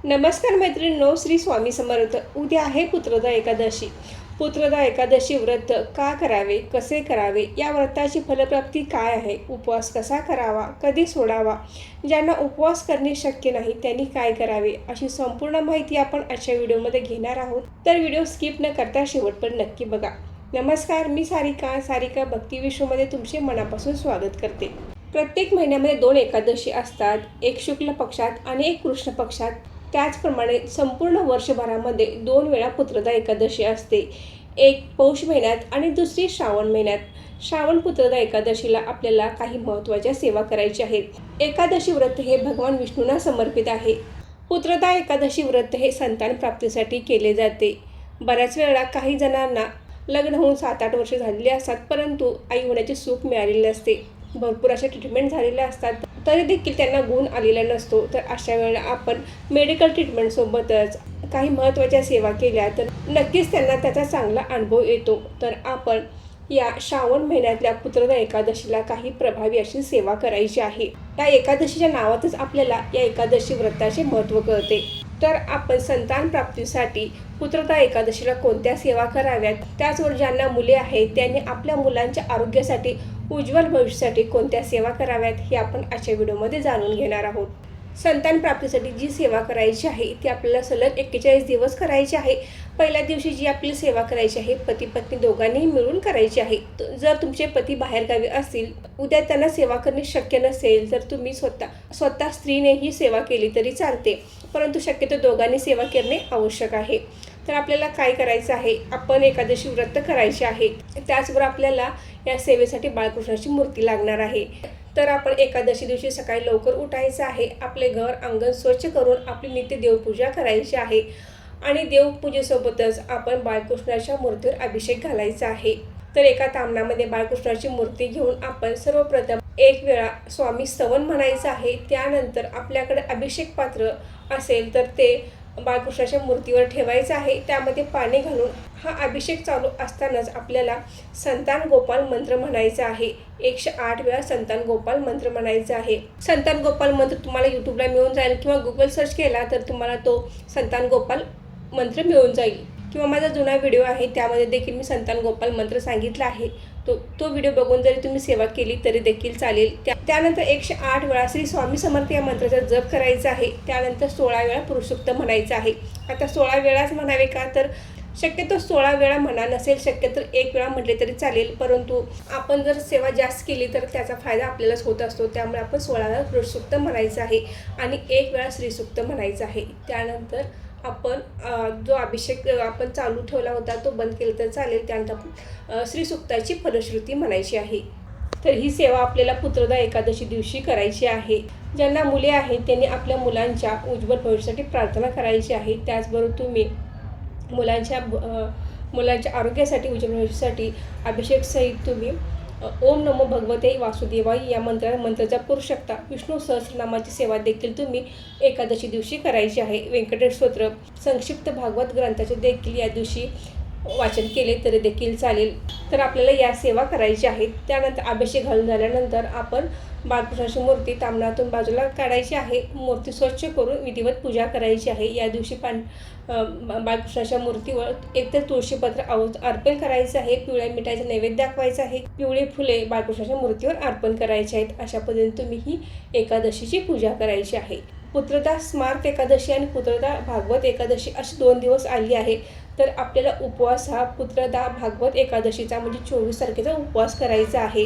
नमस्कार मैत्रिणींनो, श्री स्वामी समर्थ. उद्या आहे पुत्रदा एकादशी. पुत्रदा एकादशी व्रत का करावे, कसे करावे, या व्रताची फलप्राप्ती काय आहे, उपवास कसा करावा, कधी सोडावा, ज्यांना उपवास करणे शक्य नाही त्यांनी काय करावे, अशी संपूर्ण माहिती आपण आजच्या व्हिडिओमध्ये घेणार आहोत. तर व्हिडिओ स्किप न करता शेवटपर्यंत नक्की बघा. नमस्कार, मी सारिका भक्ती विश्वमध्ये तुमचे मनापासून स्वागत करते. प्रत्येक महिन्यामध्ये 2 एकादशी असतात, एक शुक्ल पक्षात आणि एक कृष्ण पक्षात. त्याचप्रमाणे संपूर्ण वर्षभरामध्ये 2 वेळा पुत्रदा एकादशी असते, एक पौष महिन्यात आणि दुसरी श्रावण महिन्यात. श्रावण पुत्रदा एकादशीला आपल्याला काही महत्त्वाच्या सेवा करायच्या आहेत. एकादशी व्रत हे भगवान विष्णूंना समर्पित आहे. पुत्रदा एकादशी व्रत हे संतान प्राप्तीसाठी केले जाते. बऱ्याच वेळा काही जणांना लग्न होऊन 7-8 वर्ष झालेली असतात, परंतु आई होण्याचे सुख मिळालेले नसते. भरपूर अशा ट्रीटमेंट झालेल्या असतात, तरी देखील त्यांना गुण आलेला नसतो. तर अशा वेळेला आपण मेडिकल ट्रीटमेंटसोबतच काही महत्त्वाच्या सेवा केल्या तर नक्कीच त्यांना त्याचा चांगला अनुभव येतो. तर आपण या श्रावण महिन्यातल्या पुत्रदा एकादशीला काही प्रभावी अशी सेवा करायची आहे. या एकादशीच्या नावातच आपल्याला या एकादशी व्रताचे महत्त्व कळते. तर आपण संतान प्राप्तीसाठी पुत्रदा एकादशीला कोणत्या सेवा कराव्यात, त्याचबरोबर ज्यांना मुले आहेत त्यांनी आपल्या मुलांच्या आरोग्यासाठी, उज्ज्वल भविष्यासाठी कोणत्या सेवा कराव्यात हे आपण आजच्या व्हिडिओमध्ये जाणून घेणार आहोत. संतान प्राप्तीसाठी जी सेवा करायची आहे ती आपल्याला सलग 41 दिवस करायची आहे. पहिल्या दिवशी जी आपली सेवा करायची आहे पती पत्नी दोघांनीही मिळून करायची आहे. जर तुमचे पती बाहेरगावी असतील, उद्या त्यांना सेवा करणे शक्य नसेल, तर तुम्ही स्वतः स्त्रीने ही सेवा केली तरी चालते, परंतु शक्यतो दोघांनी सेवा करणे आवश्यक आहे. तर आपल्याला काय करायचं आहे, आपण एकादशी व्रत करायचे आहे. त्याचबरोबर आपल्याला या सेवेसाठी बाळकृष्णाची मूर्ती लागणार आहे. तर आपण एकादशी दिवशी सकाळी लवकर उठायचं आहे. आपले घर अंगण स्वच्छ करून आपली नित्य देवपूजा करायची आहे आणि देवपूजेसोबतच आपण बाळकृष्णाच्या मूर्तीवर अभिषेक घालायचा आहे. तर एका तामणामध्ये बाळकृष्णाची मूर्ती घेऊन आपण सर्वप्रथम 1 वेळा स्वामी स्तवन म्हणायचं आहे. त्यानंतर आपल्याकडे अभिषेक पात्र असेल तर ते बाळकृष्णाच्या मूर्तीवर ठेवायचं आहे. त्यामध्ये पाणी घालून हा अभिषेक चालू असतानाच आपल्याला संतान गोपाल मंत्र म्हणायचा आहे. 108 वेळा संतान गोपाल मंत्र म्हणायचा आहे. संतान गोपाल मंत्र तुम्हाला यूट्यूबला मिळून जाईल किंवा गुगल सर्च केला तर तुम्हाला तो संतान गोपाल मंत्र मिळून जाईल, किंवा माझा जुना व्हिडिओ आहे त्यामध्ये देखील मी संतान गोपाल मंत्र सांगितला आहे. तो व्हिडिओ बघून जरी तुम्ही सेवा केली तरी देखील चालेल. त्यानंतर 108 वेळा श्री स्वामी समर्थ या मंत्राचा जप करायचा आहे. त्यानंतर 16 वेळा पुरुषोक्त म्हणायचं आहे. आता 16 वेळाच म्हणावे का, तर शक्यतो 16 वेळा म्हणा, नसेल शक्य तर 1 वेळा म्हटले तरी चालेल, परंतु आपण जर सेवा जास्त केली तर त्याचा फायदा आपल्यालाच होत असतो. त्यामुळे आपण 16 वेळा पुरुषोक्त म्हणायचं आहे आणि 1 वेळा श्रीसूक्त म्हणायचं आहे. त्यानंतर आपण जो अभिषेक आपण चालू ठेवला होता तो बंद केला तर चालेल. त्यानंतर आपण श्रीसूक्ताची फलश्रुती म्हणायची आहे. तर ही सेवा आपल्याला पुत्रदा एकादशी दिवशी करायची आहे. ज्यांना मुले आहेत त्यांनी आपल्या मुलांच्या उज्ज्वल भविष्यासाठी प्रार्थना करायची आहे. त्याचबरोबर तुम्ही मुलांच्या आरोग्यासाठी, उज्ज्वल भविष्यासाठी अभिषेक सहित तुम्ही ओम नमो भगवते वासुदेवाय या मंत्र जप करू शकता. विष्णू सहस्रनामाची सेवा देखील तुम्ही एकादशी दिवशी करायची आहे. व्यंकटेश स्तोत्र, संक्षिप्त भागवत ग्रंथाचे देखील या दिवशी वाचन केले तरी देखील चालेल. तर आपल्याला या सेवा करायच्या आहेत. त्यानंतर अभिषेक घालून झाल्यानंतर आपण बाळकृष्णाची मूर्ती तामणातून बाजूला काढायची आहे. मूर्ती स्वच्छ करून विधिवत पूजा करायची आहे. या दिवशी बाळकृष्णाच्या मूर्तीवर एकतर तुळशीपत्र अर्पण करायचं आहे. पिवळ्या मिठाईचा नैवेद्य दाखवायचा आहे. पिवळी फुले बाळकृष्णाच्या मूर्तीवर अर्पण करायची आहेत. अशा पद्धतीने तुम्ही ही एकादशीची पूजा करायची आहे. पुत्रदा स्मार्त एकादशी आणि पुत्रदा भागवत एकादशी अशी 2 दिवस आली आहे. तर आपल्याला उपवास हा पुत्रदा भागवत एकादशीचा म्हणजे 24 तारखेचा उपवास करायचा आहे.